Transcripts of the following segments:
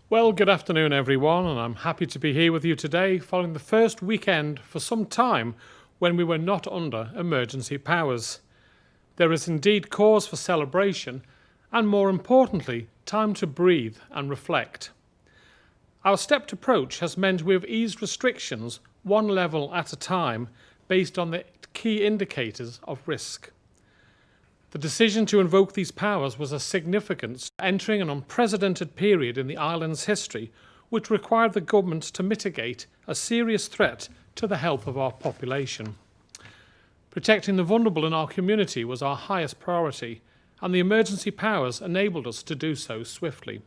Well, good afternoon, everyone, and I'm happy to be here with you today following the first weekend for some time when we were not under emergency powers. There is indeed cause for celebration and, more importantly, time to breathe and reflect. Our stepped approach has meant we have eased restrictions one level at a time based on the key indicators of risk. The decision to invoke these powers was a significance, entering an unprecedented period in the island's history, which required the government to mitigate a serious threat to the health of our population. Protecting the vulnerable in our community was our highest priority, and the emergency powers enabled us to do so swiftly.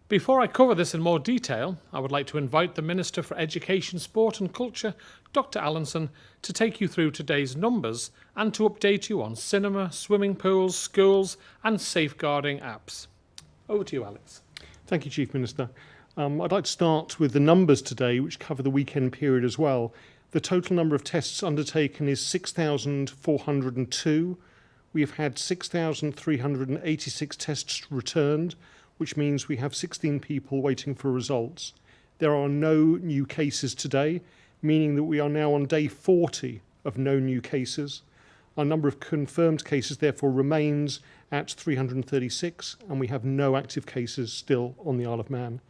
Before I cover this in more detail, I would like to invite the Minister for Education, Sport and Culture, Dr. Allinson, to take you through today's numbers and to update you on cinema, swimming pools, schools and safeguarding apps. Over to you, Alex. Thank you, Chief Minister. I'd like to start with the numbers today, which cover the weekend period as well. The total number of tests undertaken is 6,402. We have had 6,386 tests returned, which means we have 16 people waiting for results. There are no new cases today, meaning that we are now on day 40 of no new cases. Our number of confirmed cases therefore remains at 336, and we have no active cases still on the Isle of Man.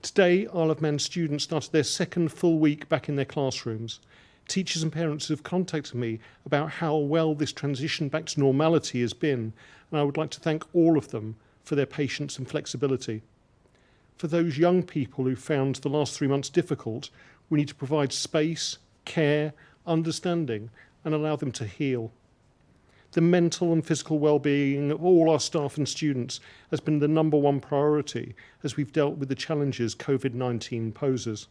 Today, Isle of Man students started their second full week back in their classrooms. Teachers and parents have contacted me about how well this transition back to normality has been, and I would like to thank all of them for their patience and flexibility. For those young people who found the last 3 months difficult, we need to provide space, care, understanding, and allow them to heal. The mental and physical well-being of all our staff and students has been the number one priority as we've dealt with the challenges COVID-19 poses.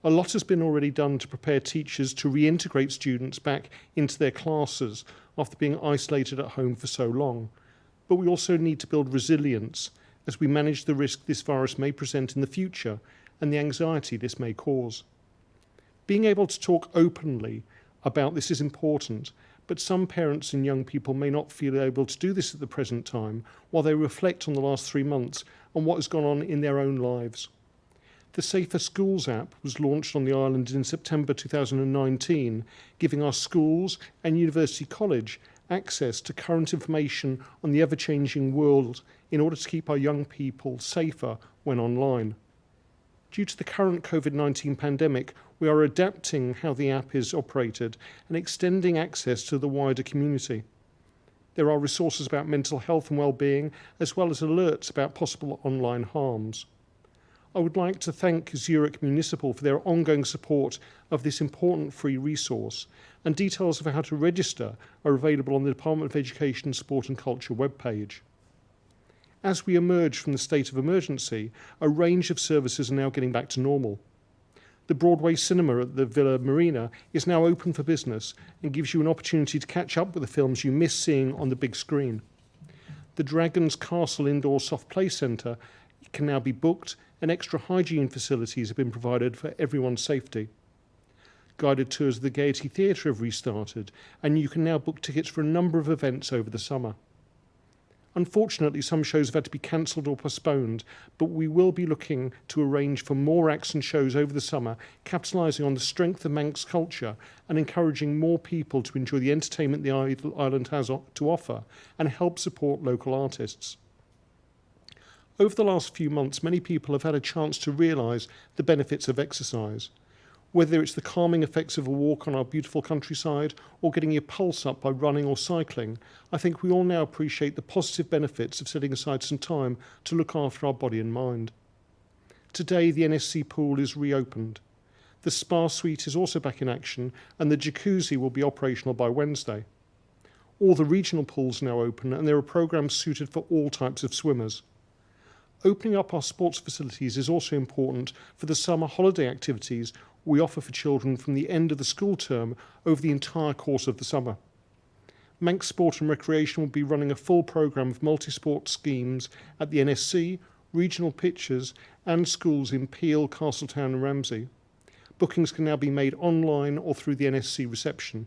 A lot has been already done to prepare teachers to reintegrate students back into their classes after being isolated at home for so long. But we also need to build resilience as we manage the risk this virus may present in the future and the anxiety this may cause. Being able to talk openly about this is important, but some parents and young people may not feel able to do this at the present time while they reflect on the last 3 months and what has gone on in their own lives. The Safer Schools app was launched on the island in September 2019, giving our schools and University College access to current information on the ever-changing world in order to keep our young people safer when online. Due to the current COVID-19 pandemic, we are adapting how the app is operated and extending access to the wider community. There are resources about mental health and well-being, as well as alerts about possible online harms. I would like to thank Zurich Municipal for their ongoing support of this important free resource, and details of how to register are available on the Department of Education, Sport and Culture webpage. As we emerge from the state of emergency, a range of services are now getting back to normal. The Broadway cinema at the Villa Marina is now open for business and gives you an opportunity to catch up with the films you miss seeing on the big screen. The Dragon's Castle Indoor Soft Play Centre can now be booked, and extra hygiene facilities have been provided for everyone's safety. Guided tours of the Gaiety Theatre have restarted, and you can now book tickets for a number of events over the summer. Unfortunately, some shows have had to be cancelled or postponed, but we will be looking to arrange for more acts and shows over the summer, capitalising on the strength of Manx culture and encouraging more people to enjoy the entertainment the island has to offer and help support local artists. Over the last few months, many people have had a chance to realise the benefits of exercise. Whether it's the calming effects of a walk on our beautiful countryside or getting your pulse up by running or cycling, I think we all now appreciate the positive benefits of setting aside some time to look after our body and mind. Today, the NSC pool is reopened. The spa suite is also back in action, and the jacuzzi will be operational by Wednesday. All the regional pools are now open, and there are programmes suited for all types of swimmers. Opening up our sports facilities is also important for the summer holiday activities we offer for children from the end of the school term over the entire course of the summer. Manx Sport and Recreation will be running a full programme of multi-sport schemes at the NSC, regional pitches and schools in Peel, Castletown and Ramsey. Bookings can now be made online or through the NSC reception.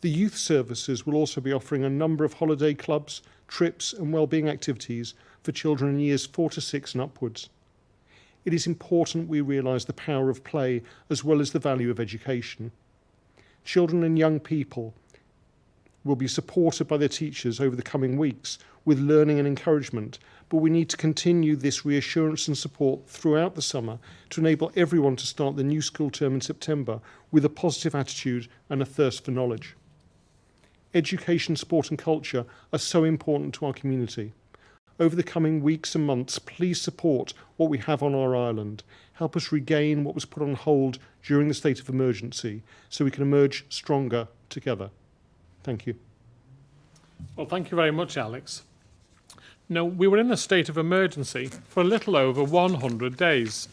The youth services will also be offering a number of holiday clubs, trips and wellbeing activities for children in years 4 to 6 and upwards. It is important we realise the power of play as well as the value of education. Children and young people will be supported by their teachers over the coming weeks with learning and encouragement, but we need to continue this reassurance and support throughout the summer to enable everyone to start the new school term in September with a positive attitude and a thirst for knowledge. Education, sport and culture are so important to our community. Over the coming weeks and months, please support what we have on our island. Help us regain what was put on hold during the state of emergency so we can emerge stronger together. Thank you. Well, thank you very much, Alex. Now, we were in a state of emergency for a little over 100 days.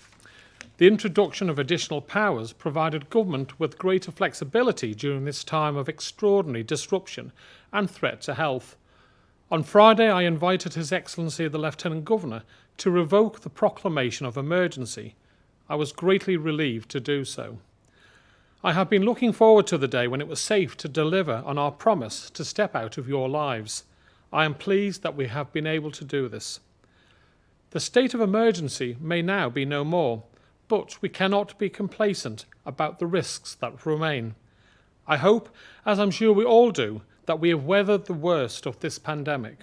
The introduction of additional powers provided government with greater flexibility during this time of extraordinary disruption and threat to health. On Friday, I invited His Excellency the Lieutenant Governor to revoke the proclamation of emergency. I was greatly relieved to do so. I have been looking forward to the day when it was safe to deliver on our promise to step out of your lives. I am pleased that we have been able to do this. The state of emergency may now be no more, but we cannot be complacent about the risks that remain. I hope, as I'm sure we all do, that we have weathered the worst of this pandemic.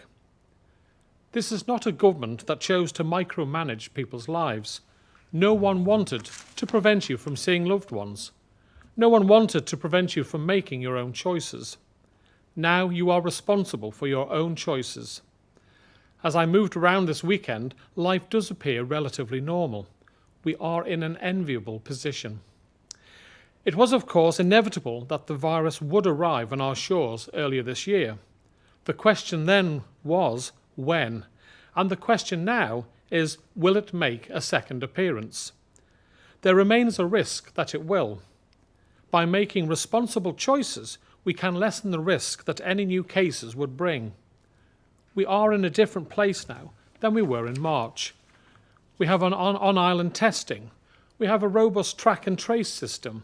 This is not a government that chose to micromanage people's lives. No one wanted to prevent you from seeing loved ones. No one wanted to prevent you from making your own choices. Now you are responsible for your own choices. As I moved around this weekend, life does appear relatively normal. We are in an enviable position. It was, of course, inevitable that the virus would arrive on our shores earlier this year. The question then was, when? And the question now is, will it make a second appearance? There remains a risk that it will. By making responsible choices, we can lessen the risk that any new cases would bring. We are in a different place now than we were in March. We have on-island testing. We have a robust track and trace system.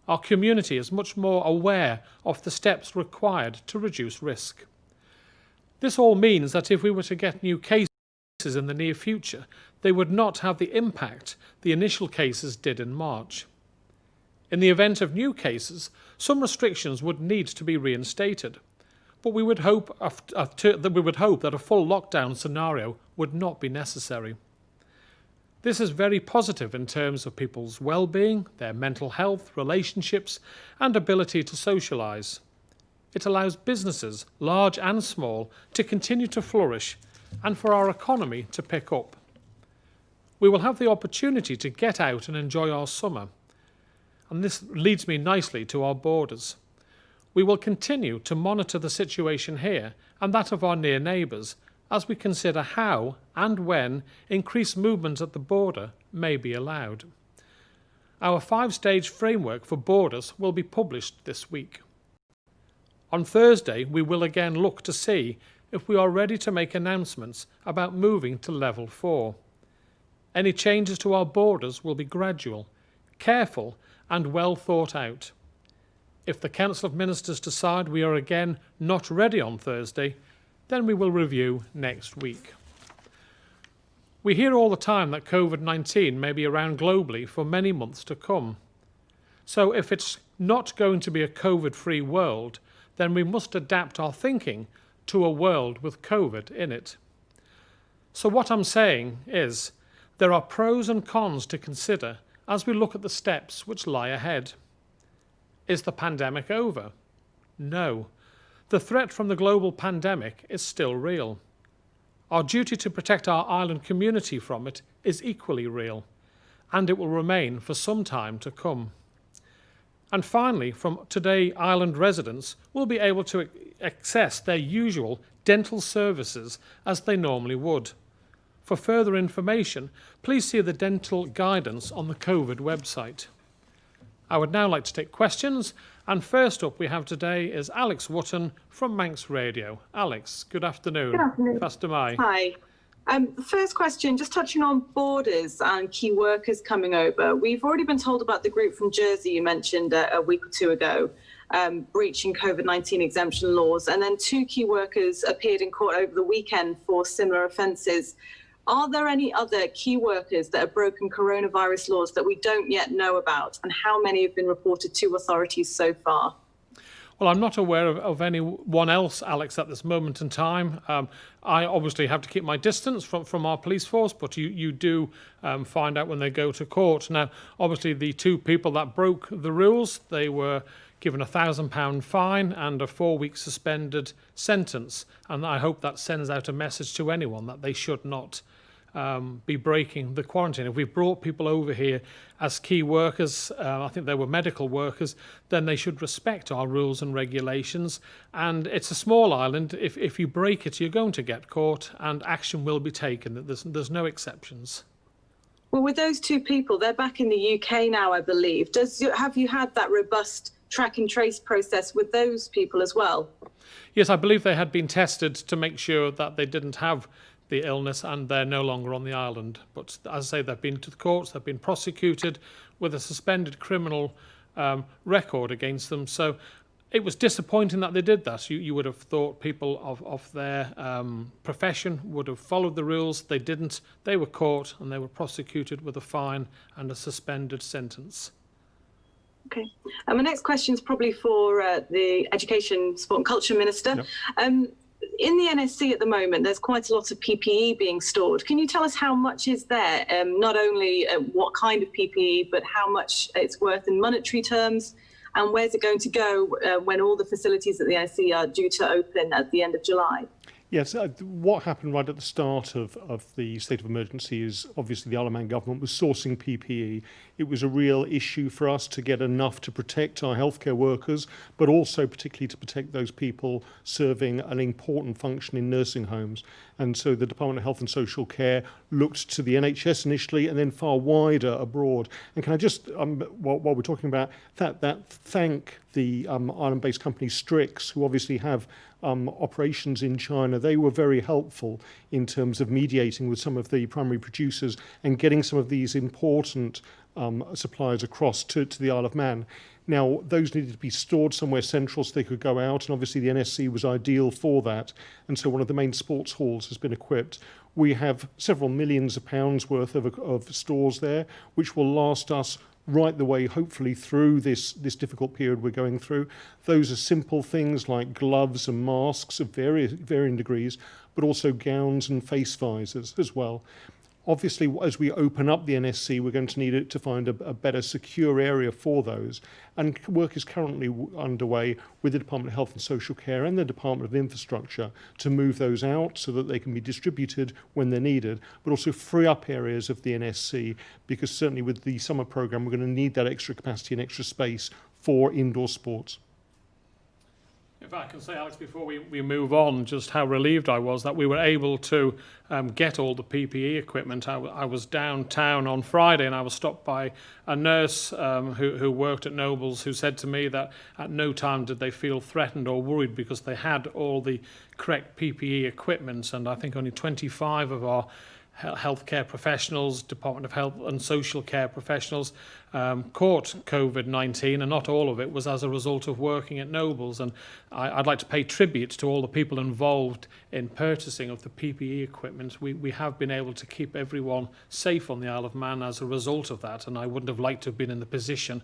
Our community is much more aware of the steps required to reduce risk. This all means that if we were to get new cases in the near future, they would not have the impact the initial cases did in March. In the event of new cases, some restrictions would need to be reinstated, but we would hope that a full lockdown scenario would not be necessary. This is very positive in terms of people's well-being, their mental health, relationships, and ability to socialise. It allows businesses, large and small, to continue to flourish and for our economy to pick up. We will have the opportunity to get out and enjoy our summer. And this leads me nicely to our borders. We will continue to monitor the situation here and that of our near neighbours as we consider how and when increased movement at the border may be allowed. Our 5-stage framework for borders will be published this week. On Thursday, we will again look to see if we are ready to make announcements about moving to level 4. Any changes to our borders will be gradual, careful and well thought out. If the Council of Ministers decide we are again not ready on Thursday, then we will review next week. We hear all the time that COVID-19 may be around globally for many months to come. So if it's not going to be a COVID-free world, then we must adapt our thinking to a world with COVID in it. So what I'm saying is, there are pros and cons to consider as we look at the steps which lie ahead. Is the pandemic over? No. The threat from the global pandemic is still real. Our duty to protect our island community from it is equally real, and it will remain for some time to come. And finally, from today, island residents will be able to access their usual dental services as they normally would. For further information, please see the dental guidance on the COVID website. I would now like to take questions, and first up we have today is Alex Wotton from Manx Radio. Alex, good afternoon. Good afternoon. Faster Mai. Hi. The first question, just touching on borders and key workers coming over. We've already been told about the group from Jersey you mentioned a week or two ago. breaching COVID-19 exemption laws. And then 2 key workers appeared in court over the weekend for similar offences. Are there any other key workers that have broken coronavirus laws that we don't yet know about? And how many have been reported to authorities so far? Well, I'm not aware of anyone else, Alex, at this moment in time. I obviously have to keep my distance from our police force, but you do find out when they go to court. Now, obviously, the 2 people that broke the rules, they were given a £1,000 fine and a 4-week suspended sentence. And I hope that sends out a message to anyone that they should not be breaking the quarantine. If we've brought people over here as key workers, I think they were medical workers, then they should respect our rules and regulations. And it's a small island. If you break it, you're going to get caught and action will be taken. There's no exceptions. Well, with those 2 people, they're back in the UK now, I believe. Have you had that robust track and trace process with those people as well? Yes, I believe they had been tested to make sure that they didn't have the illness and they're no longer on the island. But as I say, they've been to the courts, they've been prosecuted with a suspended criminal record against them. So it was disappointing that they did that. You would have thought people of their profession would have followed the rules. They didn't. They were caught and they were prosecuted with a fine and a suspended sentence. Okay. My next question is probably for the Education, Sport and Culture Minister. Yep. In the NSC at the moment, there's quite a lot of PPE being stored. Can you tell us how much is there? Not only what kind of PPE, but how much it's worth in monetary terms, and where's it going to go when all the facilities at the NSC are due to open at the end of July? Yes, what happened right at the start of the state of emergency is obviously the Isle of Man government was sourcing PPE. It was a real issue for us to get enough to protect our healthcare workers, but also particularly to protect those people serving an important function in nursing homes. And so the Department of Health and Social Care looked to the NHS initially and then far wider abroad. And can I just, while we're talking about that thank the island-based company Strix, who obviously have operations in China. They were very helpful in terms of mediating with some of the primary producers and getting some of these important supplies across to the Isle of Man. Now, those needed to be stored somewhere central so they could go out, and obviously the NSC was ideal for that. And so one of the main sports halls has been equipped. We have several millions of pounds worth of stores there, which will last us right the way, hopefully, through this difficult period we're going through. Those are simple things like gloves and masks of varying degrees, but also gowns and face visors as well. Obviously, as we open up the NSC, we're going to need it to find a better secure area for those. And work is currently underway with the Department of Health and Social Care and the Department of Infrastructure to move those out so that they can be distributed when they're needed, but also free up areas of the NSC, because certainly with the summer programme, we're going to need that extra capacity and extra space for indoor sports. If I can say, Alex, before we move on, just how relieved I was that we were able to get all the PPE equipment. I was downtown on Friday and I was stopped by a nurse who worked at Nobles, who said to me that at no time did they feel threatened or worried because they had all the correct PPE equipment. And I think only 25 of our healthcare professionals, Department of Health and Social Care professionals caught COVID-19, and not all of it was as a result of working at Nobles. And I'd like to pay tribute to all the people involved in purchasing of the PPE equipment. We have been able to keep everyone safe on the Isle of Man as a result of that, and I wouldn't have liked to have been in the position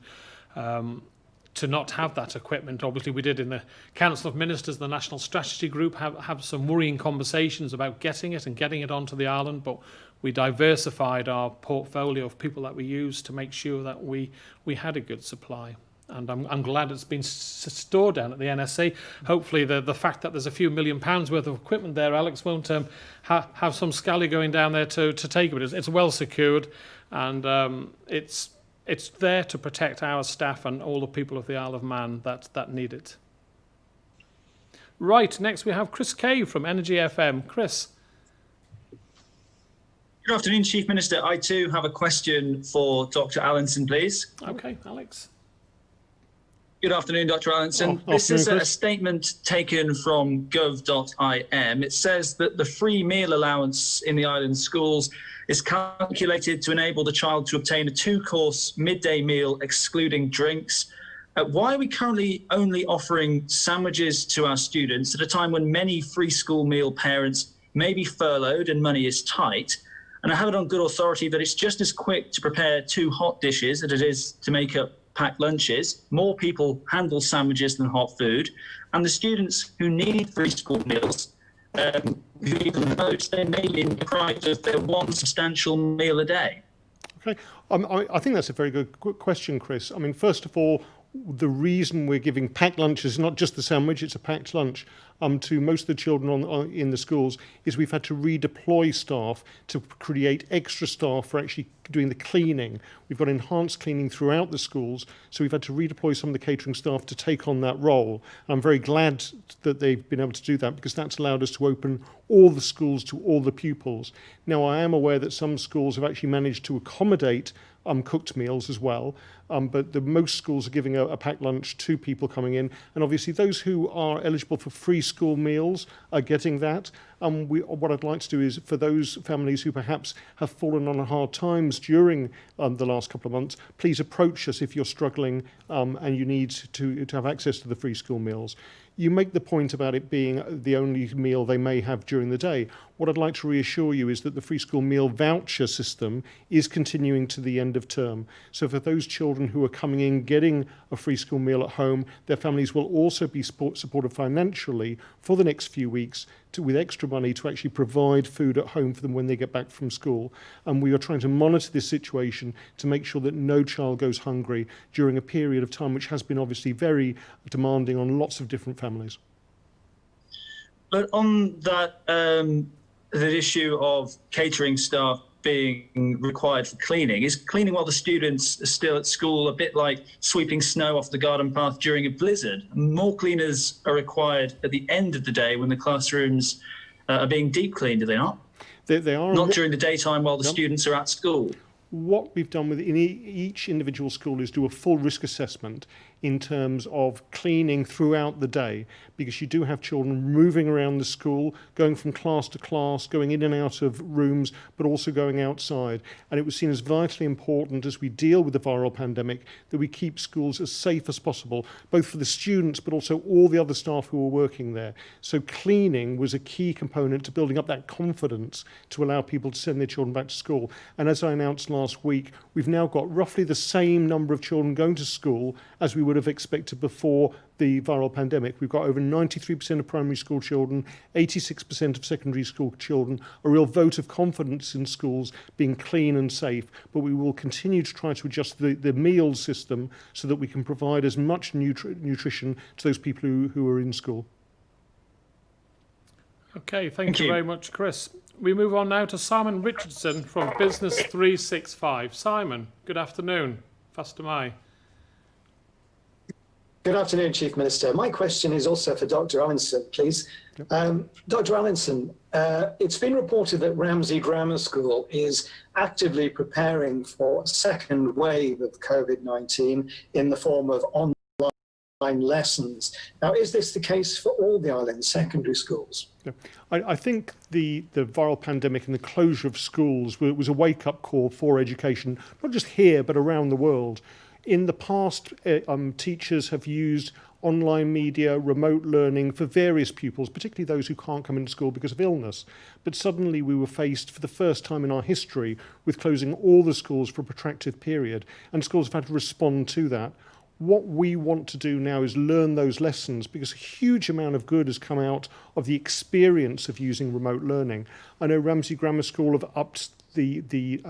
to not have that equipment. Obviously, we did in the Council of Ministers, the National Strategy Group, have some worrying conversations about getting it onto the island, but we diversified our portfolio of people that we use to make sure that we had a good supply. And I'm glad it's been stored down at the NSC. Hopefully the fact that there's a few £1 million worth of equipment there, Alex, won't have some scally going down there to take it. It's well secured, and it's there to protect our staff and all the people of the Isle of Man that need it. Right, next we have Chris Kay from Energy FM. Chris. Good afternoon, Chief Minister. I too have a question for Dr. Allinson, please. Okay, Alex. Good afternoon, Dr. Allinson. This is a statement taken from gov.im. It says that the free meal allowance in the island schools is calculated to enable the child to obtain a 2-course midday meal excluding drinks. Why are we currently only offering sandwiches to our students at a time when many free school meal parents may be furloughed and money is tight? And I have it on good authority that it's just as quick to prepare 2 hot dishes as it is to make up packed lunches. More people handle sandwiches than hot food. And the students who need free school meals, who even knows they may be deprived of their one substantial meal a day. Okay, I think that's a very good question, Chris. I mean, first of all, the reason we're giving packed lunches is not just the sandwich, it's a packed lunch to most of the children in the schools, is we've had to redeploy staff to create extra staff for actually doing the cleaning. We've got enhanced cleaning throughout the schools, so we've had to redeploy some of the catering staff to take on that role. I'm very glad that they've been able to do that, because that's allowed us to open all the schools to all the pupils. Now, I am aware that some schools have actually managed to accommodate cooked meals as well, but most schools are giving a packed lunch to people coming in, and obviously those who are eligible for free school meals are getting that. What I'd like to do is, for those families who perhaps have fallen on hard times during the last couple of months, please approach us if you're struggling and you need to have access to the free school meals. You make the point about it being the only meal they may have during the day. What I'd like to reassure you is that the free school meal voucher system is continuing to the end of term. So for those children who are coming in getting a free school meal at home, their families will also be supported financially for the next few weeks with extra money to actually provide food at home for them when they get back from school. And we are trying to monitor this situation to make sure that no child goes hungry during a period of time which has been obviously very demanding on lots of different families. But on that, the issue of catering staff being required for cleaning, is cleaning while the students are still at school a bit like sweeping snow off the garden path during a blizzard? More cleaners are required at the end of the day when the classrooms are being deep cleaned, are they not? They are. Not during the daytime while the students are at school. What we've done in each individual school is do a full risk assessment in terms of cleaning throughout the day, because you do have children moving around the school, going from class to class, going in and out of rooms, but also going outside. And it was seen as vitally important as we deal with the viral pandemic that we keep schools as safe as possible, both for the students but also all the other staff who are working there. So cleaning was a key component to building up that confidence to allow people to send their children back to school. And as I announced last week, we've now got roughly the same number of children going to school as we would have expected before the viral pandemic. We've got over 93% of primary school children, 86% of secondary school children, a real vote of confidence in schools being clean and safe. But we will continue to try to adjust the meals system so that we can provide as much nutrition to those people who are in school. Okay, thank you very much, Chris. We move on now to Simon Richardson from Business 365. Simon, good afternoon. Fast am I. Good afternoon, Chief Minister. My question is also for Dr. Allinson, please. Dr. Allinson, it's been reported that Ramsey Grammar School is actively preparing for a second wave of COVID-19 in the form of online lessons. Now, is this the case for all the island secondary schools? Yeah. I think the viral pandemic and the closure of schools was a wake-up call for education, not just here, but around the world. In the past, teachers have used online media, remote learning for various pupils, particularly those who can't come into school because of illness. But suddenly we were faced for the first time in our history with closing all the schools for a protracted period, and schools have had to respond to that. What we want to do now is learn those lessons, because a huge amount of good has come out of the experience of using remote learning. I know Ramsey Grammar School have upped the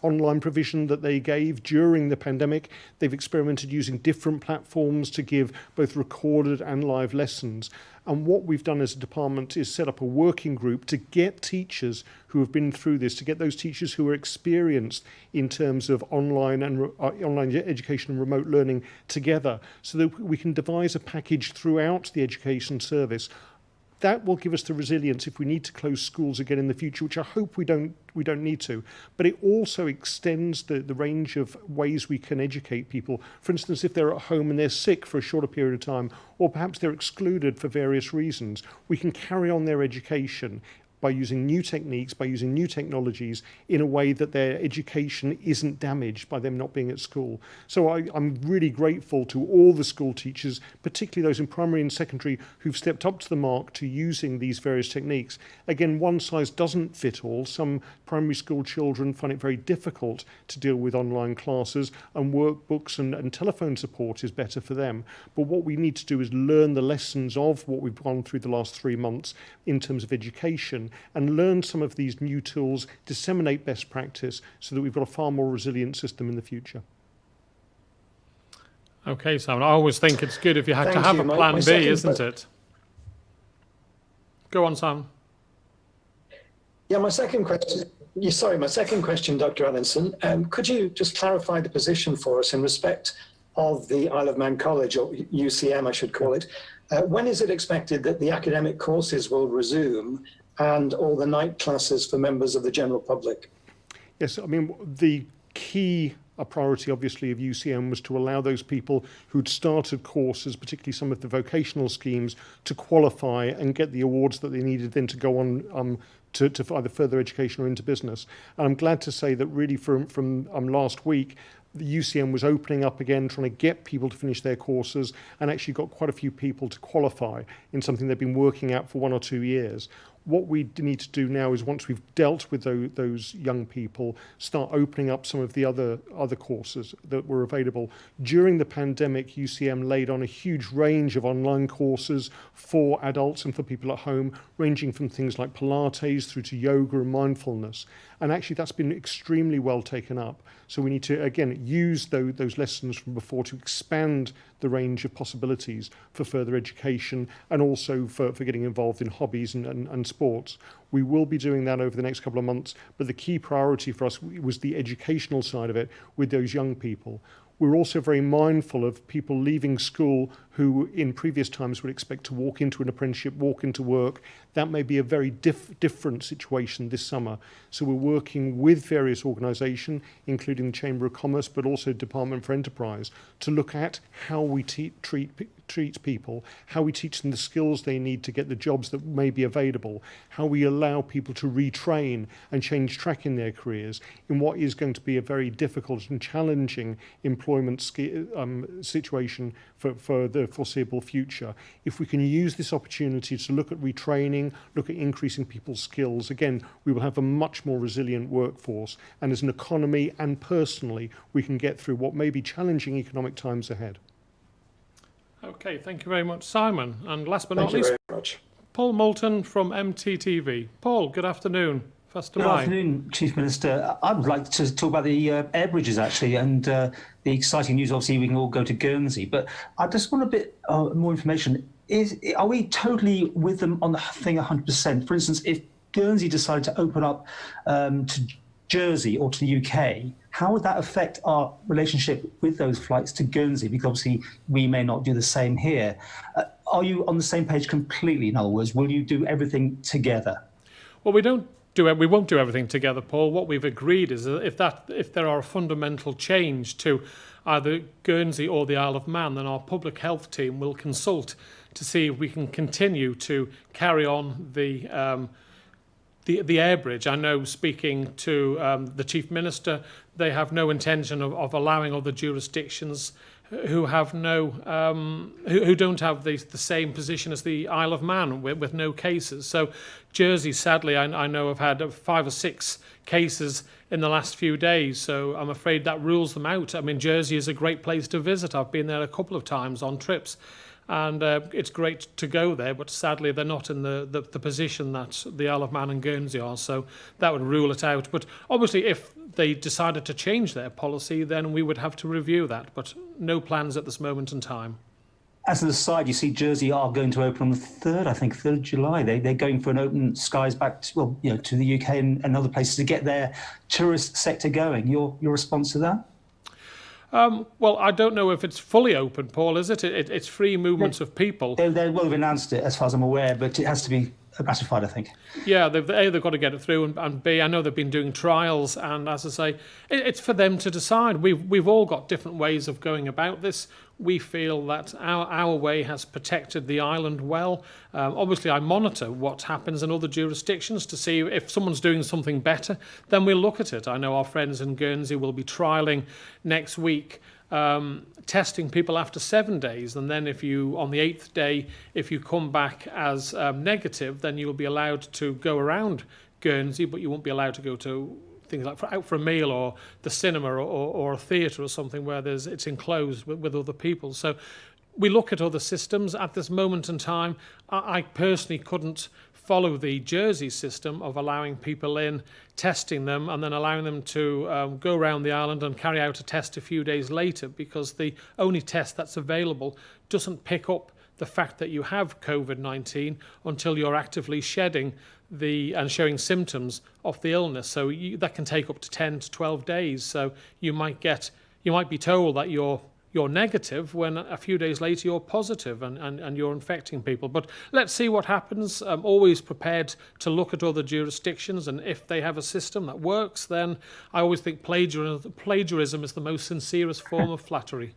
online provision that they gave during the pandemic. They've experimented using different platforms to give both recorded and live lessons. And what we've done as a department is set up a working group to get teachers who have been through this, to get those teachers who are experienced in terms of online education and remote learning together, so that we can devise a package throughout the education service. That will give us the resilience if we need to close schools again in the future, which I hope we don't need to. But it also extends the range of ways we can educate people. For instance, if they're at home and they're sick for a shorter period of time, or perhaps they're excluded for various reasons, we can carry on their education by using new techniques, by using new technologies in a way that their education isn't damaged by them not being at school. So I'm really grateful to all the school teachers, particularly those in primary and secondary, who've stepped up to the mark to using these various techniques. Again, one size doesn't fit all. Some primary school children find it very difficult to deal with online classes, and workbooks and telephone support is better for them. But what we need to do is learn the lessons of what we've gone through the last 3 months in terms of education, and learn some of these new tools, disseminate best practice so that we've got a far more resilient system in the future. Okay, Simon, I always think it's good if you had to Thank have you. a My plan B, second isn't it? Go on, Simon. Yeah, my second question, Dr. Allinson, could you just clarify the position for us in respect of the Isle of Man College, or UCM, I should call it? When is it expected that the academic courses will resume and all the night classes for members of the general public? Yes, I mean, the key priority, obviously, of UCM was to allow those people who'd started courses, particularly some of the vocational schemes, to qualify and get the awards that they needed then to go on to either further education or into business. And I'm glad to say that really from last week, the UCM was opening up again, trying to get people to finish their courses, and actually got quite a few people to qualify in something they've been working at for 1 or 2 years. What we need to do now is, once we've dealt with those young people, start opening up some of the other courses that were available. During the pandemic, UCM laid on a huge range of online courses for adults and for people at home, ranging from things like Pilates through to yoga and mindfulness. And actually that's been extremely well taken up. So we need to, again, use those lessons from before to expand the range of possibilities for further education, and also for getting involved in hobbies and sports. We will be doing that over the next couple of months, but the key priority for us was the educational side of it with those young people. We're also very mindful of people leaving school who in previous times would expect to walk into an apprenticeship, walk into work. That may be a very different situation this summer. So we're working with various organisations, including the Chamber of Commerce, but also Department for Enterprise, to look at how we treat people, how we teach them the skills they need to get the jobs that may be available, how we allow people to retrain and change track in their careers in what is going to be a very difficult and challenging employment situation for the foreseeable future. If we can use this opportunity to look at retraining, look at increasing people's skills, again, we will have a much more resilient workforce, and as an economy and personally, we can get through what may be challenging economic times ahead. Okay, thank you very much, Simon. And last but not Thank you least, very much. Paul Moulton from MTTV. Paul, good afternoon. First of Good May. afternoon, Chief Minister. I would like to talk about the air bridges, actually, and the exciting news. Obviously, we can all go to Guernsey, but I just want a bit more information. Are we totally with them on the thing 100%? For instance, if Guernsey decided to open up to Jersey or to the UK, how would that affect our relationship with those flights to Guernsey? Because obviously we may not do the same here. Are you on the same page completely? In other words, will you do everything together? Well, we won't do everything together, Paul. What we've agreed is that if there are a fundamental change to either Guernsey or the Isle of Man, then our public health team will consult to see if we can continue to carry on the air bridge. I know, speaking to the Chief Minister, they have no intention of allowing other jurisdictions who have who don't have the same position as the Isle of Man with no cases. So Jersey, sadly, I know have had 5 or 6 cases in the last few days. So I'm afraid that rules them out. I mean, Jersey is a great place to visit. I've been there a couple of times on trips. And it's great to go there, but sadly they're not in the position that the Isle of Man and Guernsey are, so that would rule it out. But obviously if they decided to change their policy, then we would have to review that, but no plans at this moment in time. As an aside, you see Jersey are going to open on the 3rd, I think, 3rd of July. They're going for an open skies back to, to the UK and other places to get their tourist sector going. Your response to that? Well, I don't know if it's fully open, Paul, is it? It's free movements of people. They will have announced it, as far as I'm aware, but it has to be gratified, I think. Yeah, they've got to get it through, and B, I know they've been doing trials, and as I say, it's for them to decide. We've all got different ways of going about this. We feel that our way has protected the island well. Obviously, I monitor what happens in other jurisdictions to see if someone's doing something better, then we'll look at it. I know our friends in Guernsey will be trialling next week, testing people after 7 days, and then if you, on the 8th day, if you come back as negative, then you'll be allowed to go around Guernsey, but you won't be allowed to go to things like out for a meal or the cinema or a theatre or something where it's enclosed with other people. So we look at other systems. At this moment in time, I personally couldn't follow the Jersey system of allowing people in, testing them, and then allowing them to go around the island and carry out a test a few days later, because the only test that's available doesn't pick up the fact that you have COVID-19 until you're actively shedding and showing symptoms of the illness. So that can take up to 10 to 12 days. So you might be told that you're negative when a few days later you're positive and you're infecting people. But let's see what happens. I'm always prepared to look at other jurisdictions, and if they have a system that works, then I always think plagiarism is the most sincerest form of flattery.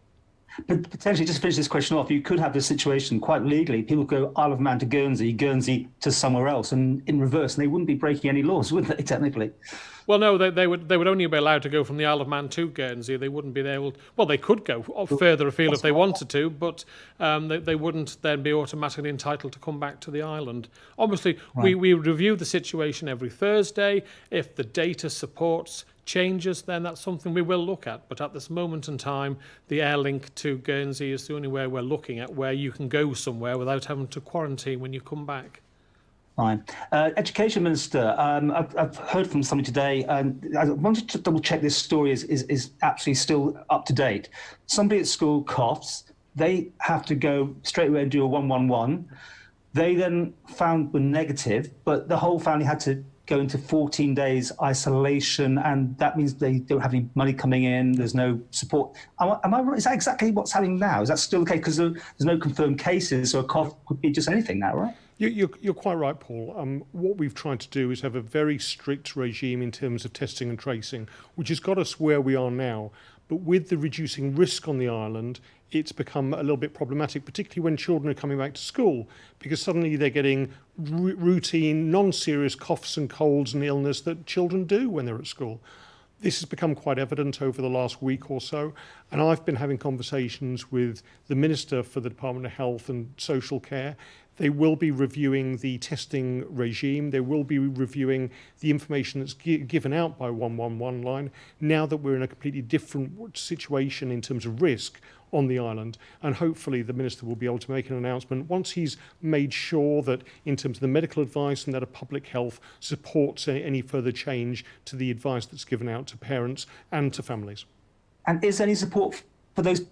But potentially, just to finish this question off, you could have this situation quite legally. People go Isle of Man to Guernsey, Guernsey to somewhere else, and in reverse, and they wouldn't be breaking any laws, would they, technically? Well, no, they would only be allowed to go from the Isle of Man to Guernsey. They wouldn't be able. Well, they could go further afield if they wanted to, but they wouldn't then be automatically entitled to come back to the island. Obviously, right. we review the situation every Thursday. If the data supports changes, then that's something we will look at. But at this moment in time, the air link to Guernsey is the only way we're looking at where you can go somewhere without having to quarantine when you come back. Fine. Education Minister, I've heard from somebody today, and I wanted to double check this story is absolutely still up to date. Somebody at school coughs, they have to go straight away and do a 111. They then were negative, but the whole family had to go into 14 days isolation, and that means they don't have any money coming in, there's no support. Am I right? Is that exactly what's happening now? Is that still the case? Because there's no confirmed cases, so a cough could be just anything now, right? You're quite right, Paul. What we've tried to do is have a very strict regime in terms of testing and tracing, which has got us where we are now. But with the reducing risk on the island, it's become a little bit problematic, particularly when children are coming back to school, because suddenly they're getting routine, non-serious coughs and colds and illness that children do when they're at school. This has become quite evident over the last week or so, and I've been having conversations with the Minister for the Department of Health and Social Care. They will be reviewing the testing regime. They will be reviewing the information that's given out by 111 line, now that we're in a completely different situation in terms of risk on the island. And hopefully the Minister will be able to make an announcement once he's made sure that in terms of the medical advice and that of public health supports any further change to the advice that's given out to parents and to families. And is there any support for those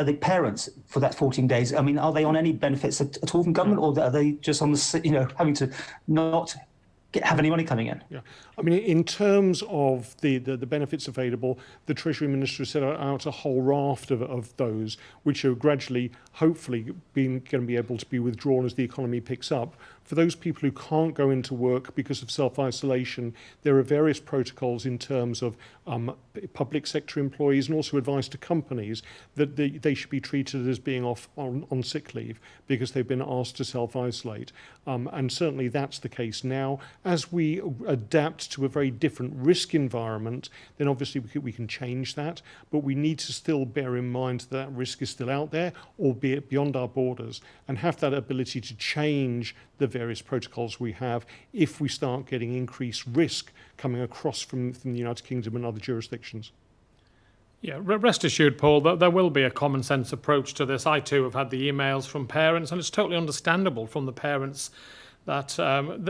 the parents for that 14 days? I mean, are they on any benefits at all from government, or are they just on the, having to not have any money coming in? Yeah, I mean, in terms of the benefits available, the Treasury Minister has set out a whole raft of those, which are gradually, hopefully, going to be able to be withdrawn as the economy picks up. For those people who can't go into work because of self-isolation, there are various protocols in terms of public sector employees and also advice to companies that they should be treated as being off on sick leave because they've been asked to self-isolate. And certainly that's the case now. As we adapt to a very different risk environment, then obviously we can change that, but we need to still bear in mind that risk is still out there, albeit beyond our borders, and have that ability to change the various protocols we have if we start getting increased risk coming across from the United Kingdom and other jurisdictions. Yeah, rest assured, Paul, that there will be a common sense approach to this. I too have had the emails from parents, and it's totally understandable from the parents that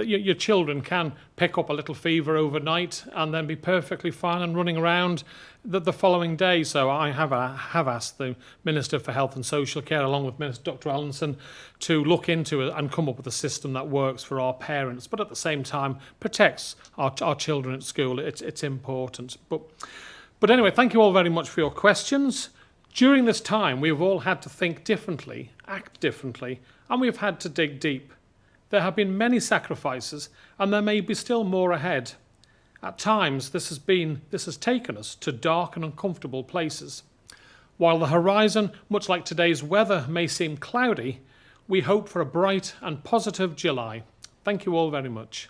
your children can pick up a little fever overnight and then be perfectly fine and running around the following day. So I have asked the Minister for Health and Social Care, along with Minister Dr. Allinson, to look into it and come up with a system that works for our parents, but at the same time protects our children at school. It's important. But anyway, thank you all very much for your questions. During this time, we've all had to think differently, act differently, and we've had to dig deep. There have been many sacrifices, and there may be still more ahead. At times, this has taken us to dark and uncomfortable places. While the horizon, much like today's weather, may seem cloudy, we hope for a bright and positive July. Thank you all very much.